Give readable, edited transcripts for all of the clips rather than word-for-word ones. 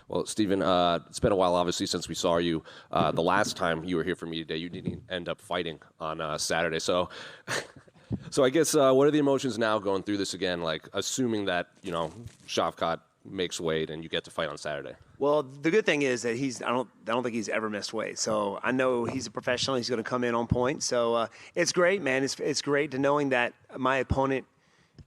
Well, Stephen, it's been a while, obviously, since we saw you. The last time you were here for me today, you didn't end up fighting on Saturday. So, I guess what are the emotions now going through this again? Like, assuming that Shavkat makes weight and you get to fight on Saturday. Well, the good thing is that I don't think he's ever missed weight. So I know he's a professional. He's going to come in on point. So it's great, man. It's great to knowing that my opponent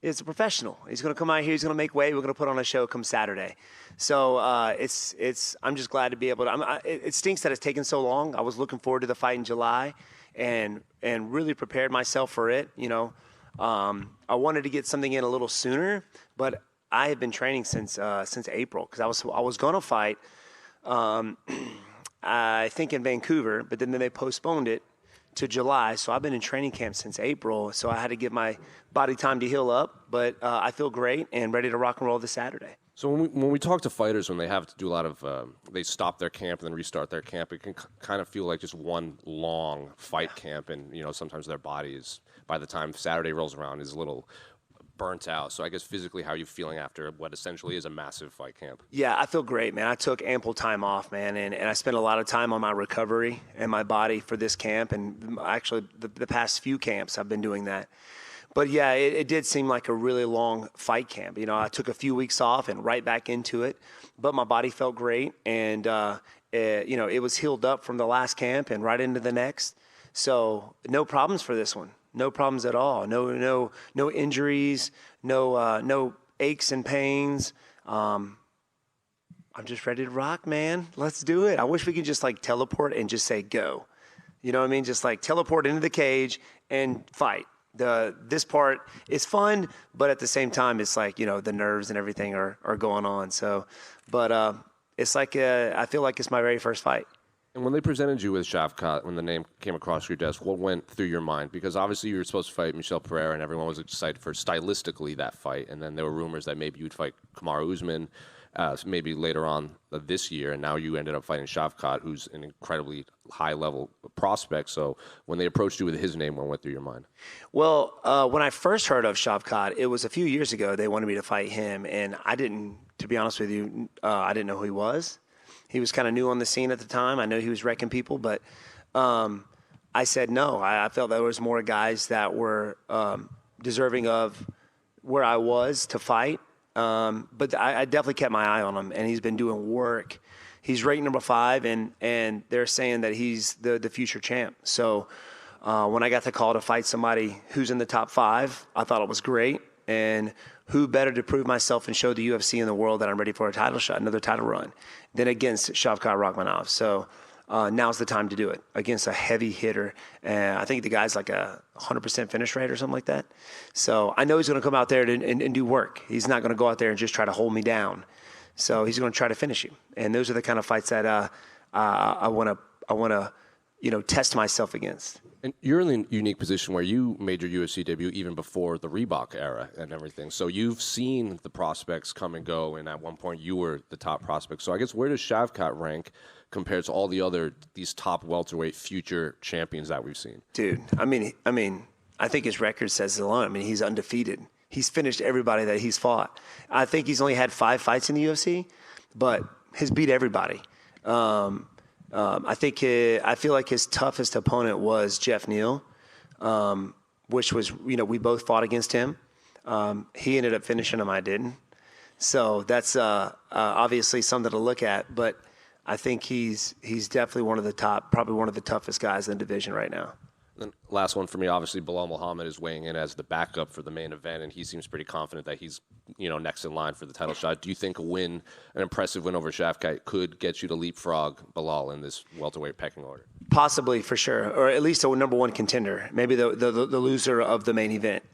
is a professional. He's going to come out here. He's going to make weight. We're going to put on a show come Saturday. So I'm just glad to be able to. It stinks that it's taken so long. I was looking forward to the fight in July, and really prepared myself for it. I wanted to get something in a little sooner, but I have been training since April because I was going to fight. I think in Vancouver, but then they postponed it to July. So I've been in training camp since April. So I had to give my body time to heal up. But I feel great and ready to rock and roll this Saturday. So when we talk to fighters, when they have to do a lot of, they stop their camp and then restart their camp, it can kind of feel like just one long fight camp. And, sometimes their body is, by the time Saturday rolls around, is a little burnt out. So I guess physically, how are you feeling after what essentially is a massive fight camp? Yeah, I feel great, man. I took ample time off, man, and I spent a lot of time on my recovery and my body for this camp. And actually, the past few camps, I've been doing that. But yeah, it did seem like a really long fight camp. I took a few weeks off and right back into it, but my body felt great, and it was healed up from the last camp and right into the next. So no problems for this one. No problems at all. No injuries. No aches and pains. I'm just ready to rock, man. Let's do it. I wish we could just teleport and just say go. You know what I mean? Just teleport into the cage and fight. This part is fun, but at the same time, it's the nerves and everything are going on. So, but it's I feel like it's my very first fight. And when they presented you with Shavkat, when the name came across your desk, what went through your mind? Because obviously you were supposed to fight Michel Pereira, and everyone was excited for stylistically that fight. And then there were rumors that maybe you'd fight Kamaru Usman maybe later on this year, and now you ended up fighting Shavkat, who's an incredibly high-level prospect. So when they approached you with his name, what went through your mind? Well, when I first heard of Shavkat, it was a few years ago. They wanted me to fight him, and I didn't, to be honest with you, I didn't know who he was. He was kind of new on the scene at the time. I know he was wrecking people, but I said no. I felt there was more guys that were deserving of where I was to fight. But I definitely kept my eye on him, and he's been doing work. He's ranked number 5, and they're saying that he's the future champ. So when I got the call to fight somebody who's in the top 5, I thought it was great. And who better to prove myself and show the UFC and the world that I'm ready for a title shot, another title run, than against Shavkat Rakhmonov. So now's the time to do it against a heavy hitter. I think the guy's like a 100% finish rate or something like that. So I know he's going to come out there and do work. He's not going to go out there and just try to hold me down. So he's going to try to finish you. And those are the kind of fights that I want to test myself against. And you're in a unique position where you made your UFC debut even before the Reebok era and everything. So you've seen the prospects come and go, and at one point you were the top prospect. So I guess where does Shavkat rank compared to all these top welterweight future champions that we've seen? Dude, I mean, I think his record says it alone. I mean, he's undefeated. He's finished everybody that he's fought. I think he's only had 5 fights in the UFC, but he's beat everybody. I feel like his toughest opponent was Jeff Neal, which was, we both fought against him. He ended up finishing him. I didn't. So that's obviously something to look at. But I think he's definitely probably one of the toughest guys in the division right now. Then last one for me, obviously, Bilal Muhammad is weighing in as the backup for the main event, and he seems pretty confident that he's, next in line for the title shot. Do you think an impressive win over Shavkat, could get you to leapfrog Bilal in this welterweight pecking order? Possibly, for sure, or at least a number 1 contender, maybe the loser of the main event.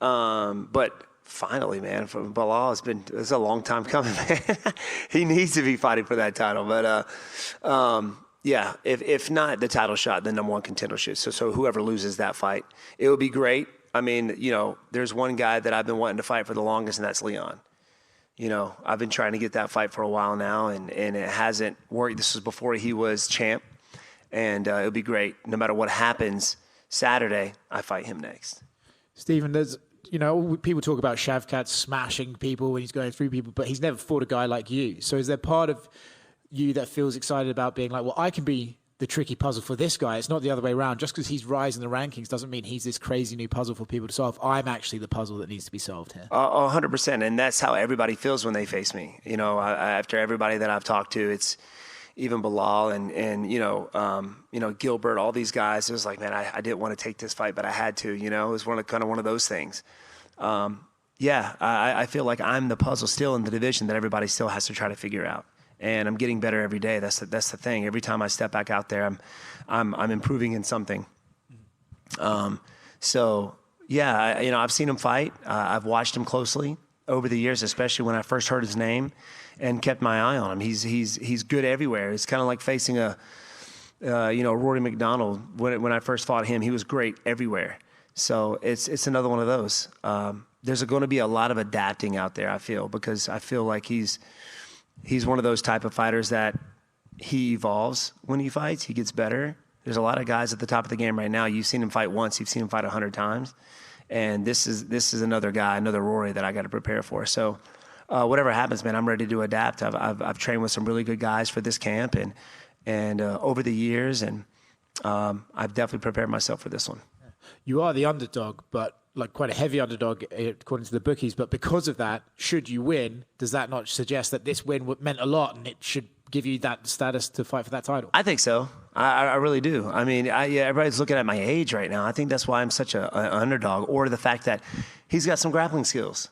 But finally, man, from Bilal, it's a long time coming, man. He needs to be fighting for that title, but yeah, if not the title shot, the number 1 contendership. So whoever loses that fight, it would be great. I mean, there's one guy that I've been wanting to fight for the longest, and that's Leon. I've been trying to get that fight for a while now, and it hasn't worked. This was before he was champ, and it would be great. No matter what happens Saturday, I fight him next. Stephen, there's people talk about Shavkat smashing people when he's going through people, but he's never fought a guy like you. So is there part of you that feels excited about being like, well, I can be the tricky puzzle for this guy? It's not the other way around. Just because he's rising the rankings doesn't mean he's this crazy new puzzle for people to solve. I'm actually the puzzle that needs to be solved here. 100%. And that's how everybody feels when they face me. After everybody that I've talked to, it's even Bilal and Gilbert, all these guys. It was like, man, I didn't want to take this fight, but I had to. It was one of those things. I feel like I'm the puzzle still in the division that everybody still has to try to figure out. And I'm getting better every day. That's the thing. Every time I step back out there, I'm improving in something. I've seen him fight. I've watched him closely over the years, especially when I first heard his name, and kept my eye on him. He's good everywhere. It's kind of like facing a Rory McDonald. When I first fought him, he was great everywhere. So it's another one of those. There's going to be a lot of adapting out there, I feel, because I feel like he's one of those type of fighters that he evolves when he fights. He gets better. There's a lot of guys at the top of the game right now. You've seen him fight once. You've seen him fight 100 times. And this is another guy, another Rory that I got to prepare for. So whatever happens, man, I'm ready to adapt. I've trained with some really good guys for this camp and over the years, and I've definitely prepared myself for this one. You are the underdog, but like quite a heavy underdog according to the bookies. But because of that, should you win, does that not suggest that this win meant a lot and it should give you that status to fight for that title? I think so. I really do. I mean, everybody's looking at my age right now. I think that's why I'm such an underdog, or the fact that he's got some grappling skills,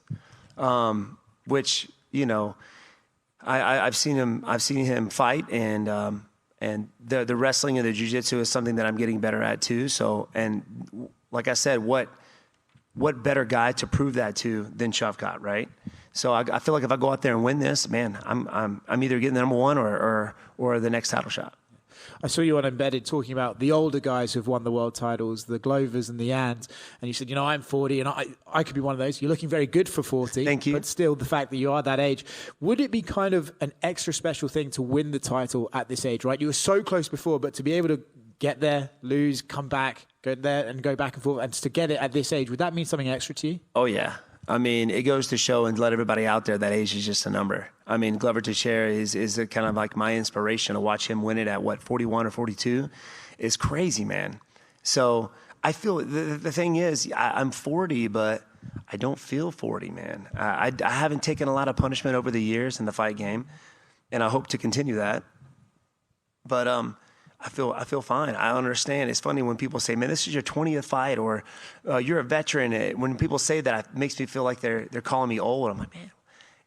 which I've seen him fight, and the wrestling and the jiu-jitsu is something that I'm getting better at too. So, and like I said, what better guy to prove that to than Shavkat, right? So I feel like if I go out there and win this, man, I'm either getting the number one or the next title shot. I saw you on Embedded talking about the older guys who've won the world titles, the Glovers and the Yans, and you said, I'm 40 and I could be one of those. You're looking very good for 40. Thank you. But still, the fact that you are that age, would it be kind of an extra special thing to win the title at this age, right? You were so close before, but to be able to get there, lose, come back, go there and go back and forth, and to get it at this age, would that mean something extra to you? Oh, yeah. I mean, it goes to show and let everybody out there that age is just a number. I mean, Glover Teixeira is kind of like my inspiration. To watch him win it at, 41 or 42 is crazy, man. So I feel the thing is, I'm 40, but I don't feel 40, man. I haven't taken a lot of punishment over the years in the fight game, and I hope to continue that. But I feel fine. I understand. It's funny when people say, man, this is your 20th fight, or you're a veteran. When people say that, it makes me feel like they're calling me old. I'm like, man,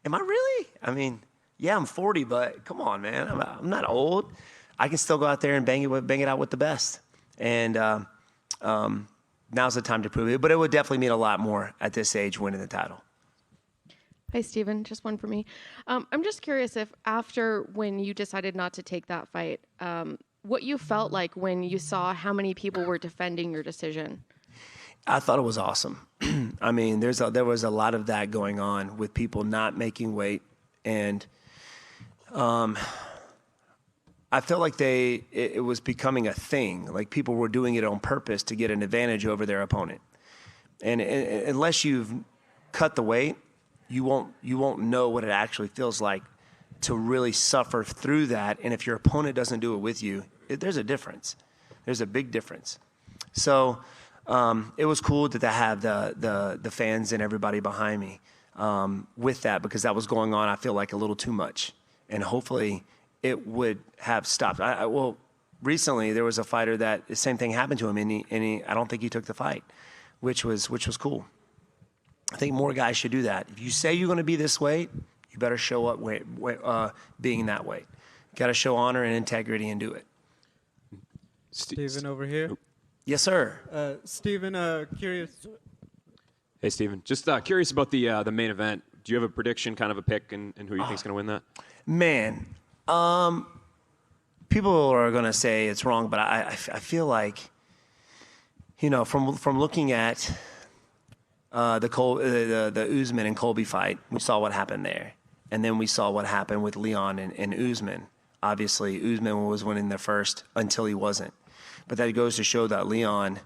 am I really? I mean, yeah, I'm 40, but come on, man. I'm not old. I can still go out there and bang it out with the best. And now's the time to prove it. But it would definitely mean a lot more at this age winning the title. Hi, Steven. Just one for me. I'm just curious if after when you decided not to take that fight, what you felt like when you saw how many people were defending your decision. I thought it was awesome. I mean, there was a lot of that going on with people not making weight, and I felt like it was becoming a thing. Like people were doing it on purpose to get an advantage over their opponent. And unless you've cut the weight, you won't know what it actually feels like to really suffer through that. And if your opponent doesn't do it with you, there's a difference. There's a big difference. So it was cool to have the fans and everybody behind me with that, because that was going on, I feel like, a little too much. And hopefully it would have stopped. Well, recently there was a fighter that the same thing happened to him, and I don't think he took the fight, which was cool. I think more guys should do that. If you say you're going to be this weight, you better show up being that weight. Got to show honor and integrity and do it. Steven over here. Yes, sir. Steven, curious. Hey, Steven. Just curious about the main event. Do you have a prediction, kind of a pick, and who you think is going to win that? Man, people are going to say it's wrong, but I feel like, from looking at the Usman and Colby fight, we saw what happened there. And then we saw what happened with Leon and Usman. Obviously, Usman was winning the first until he wasn't. But that goes to show that Leon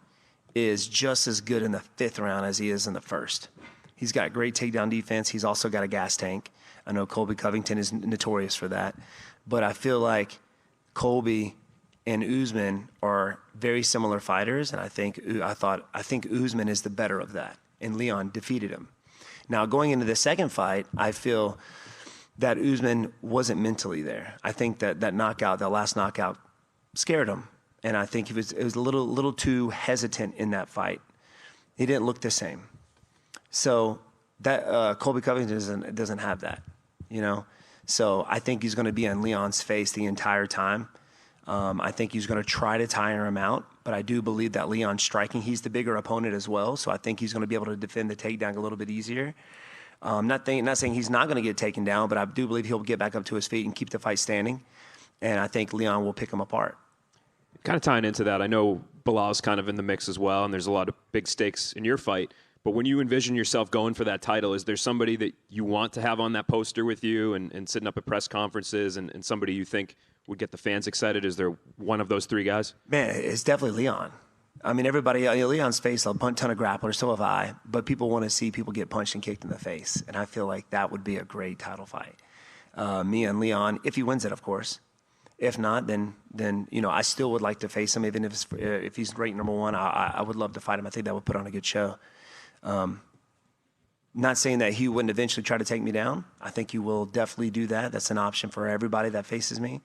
is just as good in the 5th round as he is in the 1st. He's got great takedown defense. He's also got a gas tank. I know Colby Covington is notorious for that. But I feel like Colby and Usman are very similar fighters, and I think Usman is the better of that, and Leon defeated him. Now, going into the second fight, I feel that Usman wasn't mentally there. I think that last knockout, scared him, and I think it was a little too hesitant in that fight. He didn't look the same. So that Colby Covington doesn't have that, you know. So I think he's going to be on Leon's face the entire time. I think he's going to try to tire him out, but I do believe that Leon's striking. He's the bigger opponent as well, so I think he's going to be able to defend the takedown a little bit easier. Not saying he's not going to get taken down, but I do believe he'll get back up to his feet and keep the fight standing, and I think Leon will pick him apart. Kind of tying into that, I know Bilal's kind of in the mix as well, and there's a lot of big stakes in your fight. But when you envision yourself going for that title, is there somebody that you want to have on that poster with you and sitting up at press conferences and somebody you think would get the fans excited? Is there one of those 3 guys? Man, it's definitely Leon. I mean, everybody, Leon's faced a ton of grapplers, so have I, but people want to see people get punched and kicked in the face, and I feel like that would be a great title fight. Me and Leon, if he wins it, of course. If not, then you know, I still would like to face him, even if he's ranked number 1. I would love to fight him. I think that would put on a good show. Not saying that he wouldn't eventually try to take me down. I think he will definitely do that. That's an option for everybody that faces me.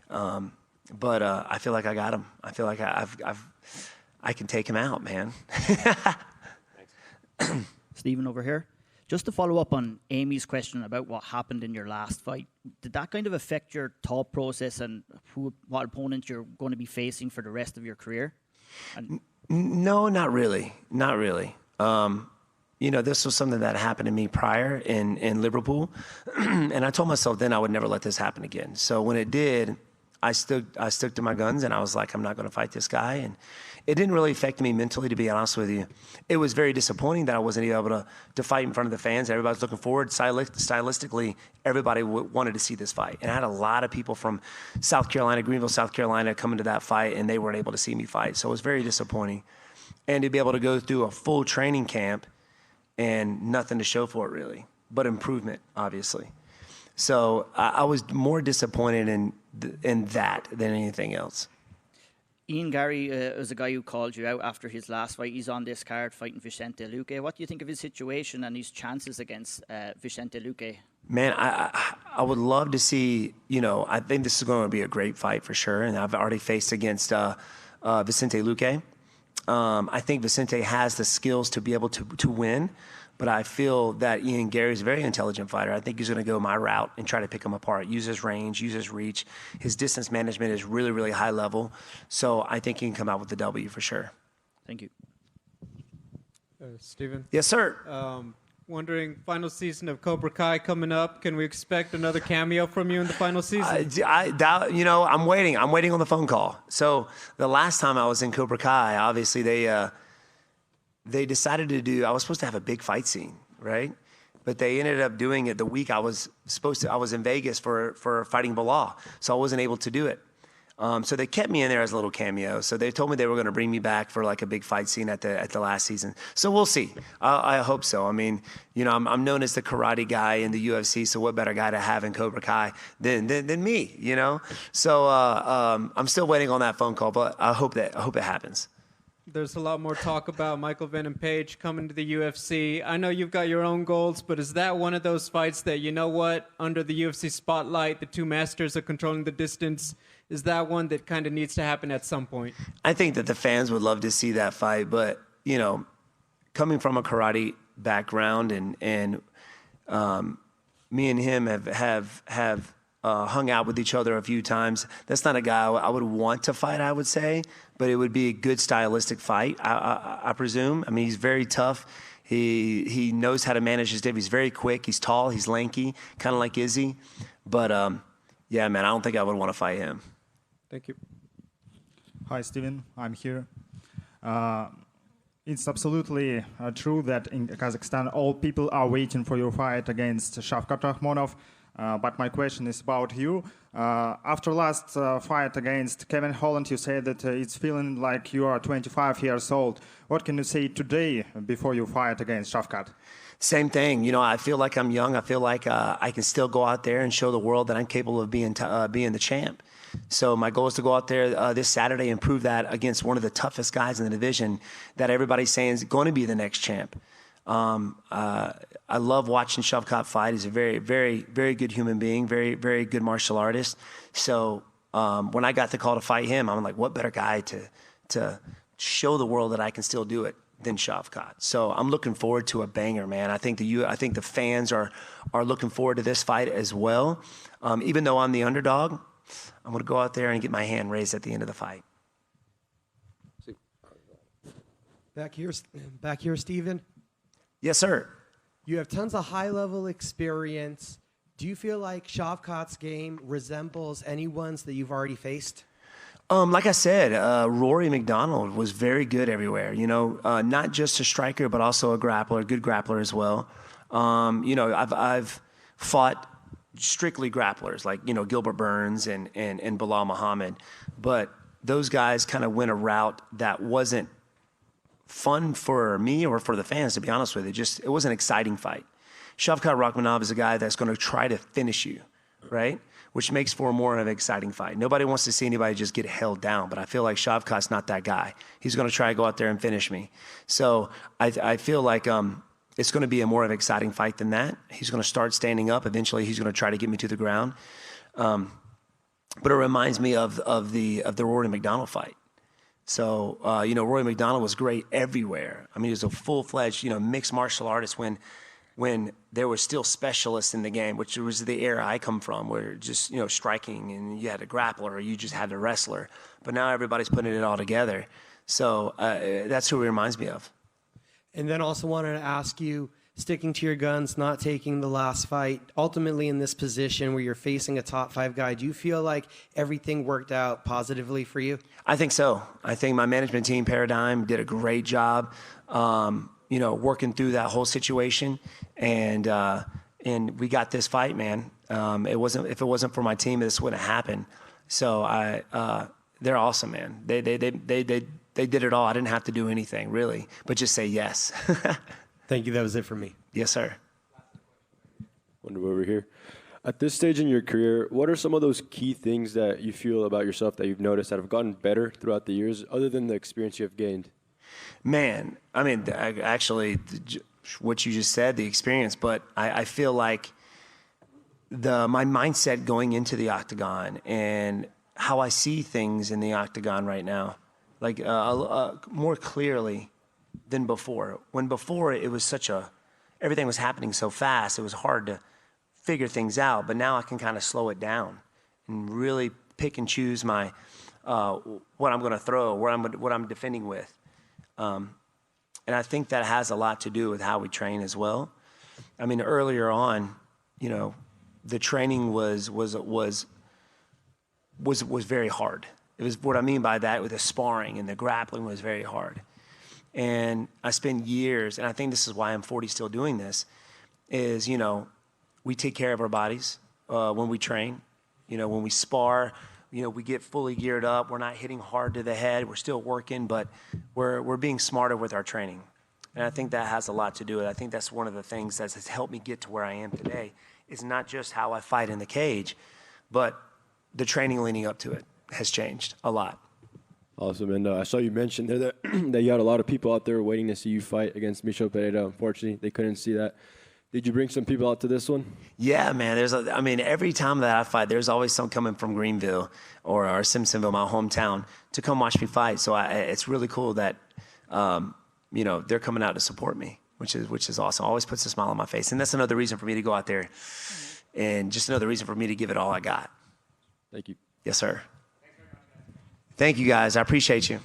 But I feel like I got him. I feel like I can take him out, man. Stephen over here. Just to follow up on Amy's question about what happened in your last fight, did that kind of affect your thought process and what opponent you're going to be facing for the rest of your career? No, not really. Not really. You know, this was something that happened to me prior in Liverpool, and I told myself then I would never let this happen again. So when it did, I stuck to my guns, and I was like, I'm not going to fight this guy. And it didn't really affect me mentally, to be honest with you. It was very disappointing that I wasn't able to fight in front of the fans. Everybody's looking forward. Stylistically, everybody wanted to see this fight. And I had a lot of people from South Carolina, Greenville, South Carolina, coming to that fight, and they weren't able to see me fight. So it was very disappointing. And to be able to go through a full training camp and nothing to show for it, really, but improvement, obviously. So I was more disappointed in that than anything else. Ian Gary is a guy who called you out after his last fight. He's on this card fighting Vicente Luque. What do you think of his situation and his chances against Vicente Luque? Man, I would love to see, you know, I think this is going to be a great fight for sure. And I've already faced against Vicente Luque. I think Vicente has the skills to be able to win, but I feel that Ian Gary is a very intelligent fighter. I think he's going to go my route and try to pick him apart, use his range, use his reach. His distance management is really, really high level. So I think he can come out with the W for sure. Thank you. Stephen? Yes, sir. Wondering, final season of Cobra Kai coming up. Can we expect another cameo from you in the final season? You know, I'm waiting. I'm waiting on the phone call. So the last time I was in Cobra Kai, obviously they decided to do, I was supposed to have a big fight scene, right? But they ended up doing it the week I was in Vegas for fighting Bilal. So I wasn't able to do it. So they kept me in there as a little cameo. So they told me they were going to bring me back for like a big fight scene at the last season. So we'll see. I hope so. I mean, you know, I'm known as the karate guy in the UFC. So what better guy to have in Cobra Kai than me? You know. So I'm still waiting on that phone call, but I hope it happens. There's a lot more talk about Michael Venom Page coming to the UFC. I know you've got your own goals, but is that one of those fights that, you know what, under the UFC spotlight, the two masters are controlling the distance? Is that one that kind of needs to happen at some point? I think that the fans would love to see that fight, but, you know, coming from a karate background and me and him have hung out with each other a few times. That's not a guy I would want to fight, I would say, but it would be a good stylistic fight, I presume. I mean, he's very tough. He knows how to manage his dip. He's very quick. He's tall. He's lanky, kind of like Izzy. But, yeah, man, I don't think I would want to fight him. Thank you. Hi, Steven. I'm here. It's absolutely true that in Kazakhstan, all people are waiting for your fight against Shavkat Rakhmonov. But my question is about you. After last fight against Kevin Holland, you said that it's feeling like you are 25 years old. What can you say today before you fight against Shavkat? Same thing. You know, I feel like I'm young. I feel like I can still go out there and show the world that I'm capable of being the champ. So my goal is to go out there this Saturday and prove that against one of the toughest guys in the division that everybody's saying is going to be the next champ. I love watching Shavkat fight. He's a very, very, very good human being, very, very good martial artist. So when I got the call to fight him, I'm like, what better guy to show the world that I can still do it than Shavkat. So I'm looking forward to a banger, man. I think the fans are looking forward to this fight as well. Even though I'm the underdog, I'm going to go out there and get my hand raised at the end of the fight. Back here, Steven. Yes, sir. You have tons of high-level experience. Do you feel like Shavkat's game resembles anyone's that you've already faced? Like I said, Rory McDonald was very good everywhere. You know, not just a striker, but also a grappler, good grappler as well. You know, I've fought strictly grapplers like, you know, Gilbert Burns and Bilal Muhammad, but those guys kind of went a route that wasn't fun for me or for the fans, to be honest with you. It was an exciting fight. Shavkat Rakhmonov is a guy that's going to try to finish you, right? Which makes for more of an exciting fight. Nobody wants to see anybody just get held down, but I feel like Shavkat's not that guy. He's going to try to go out there and finish me. So I feel like it's going to be a more of an exciting fight than that. He's going to start standing up. Eventually, he's going to try to get me to the ground. But it reminds me of the Rory McDonald fight. So, you know, Rory McDonald was great everywhere. I mean, he was a full-fledged, you know, mixed martial artist when there were still specialists in the game, which was the era I come from, where just, you know, striking and you had a grappler or you just had a wrestler. But now everybody's putting it all together. So that's who he reminds me of. And then also wanted to ask you, sticking to your guns, not taking the last fight, ultimately in this position where you're facing a top 5 guy, do you feel like everything worked out positively for you? I think so. I think my management team, Paradigm, did a great job, you know, working through that whole situation. And we got this fight, man. If it wasn't for my team, this wouldn't happen. So they're awesome, man. They did it all. I didn't have to do anything, really, but just say yes. Thank you. That was it for me. Yes, sir. Wonderboy over here. At this stage in your career, what are some of those key things that you feel about yourself that you've noticed that have gotten better throughout the years, other than the experience you have gained? Man, I mean, actually, what you just said, the experience, but I feel like my mindset going into the octagon and how I see things in the octagon right now, like more clearly than before. When before it was everything was happening so fast, it was hard to figure things out. But now I can kind of slow it down and really pick and choose my what I'm going to throw, what I'm defending with. And I think that has a lot to do with how we train as well. I mean, earlier on, you know, the training was very hard. It was what I mean by that with the sparring and the grappling was very hard. And I spent years, and I think this is why I'm 40 still doing this, is, you know, we take care of our bodies when we train. You know, when we spar, you know, we get fully geared up. We're not hitting hard to the head. We're still working, but we're being smarter with our training. And I think that has a lot to do with it. I think that's one of the things that has helped me get to where I am today, is not just how I fight in the cage, but the training leading up to it has changed a lot. Awesome. And I saw you mention there that, that you had a lot of people out there waiting to see you fight against Michel Pereira. Unfortunately, they couldn't see that. Did you bring some people out to this one? Yeah, man. Every time that I fight, there's always some coming from Greenville or Simpsonville, my hometown, to come watch me fight. So it's really cool that, you know, they're coming out to support me, which is awesome. Always puts a smile on my face. And that's another reason for me to go out there and just another reason for me to give it all I got. Thank you. Yes, sir. Thank you, guys. I appreciate you.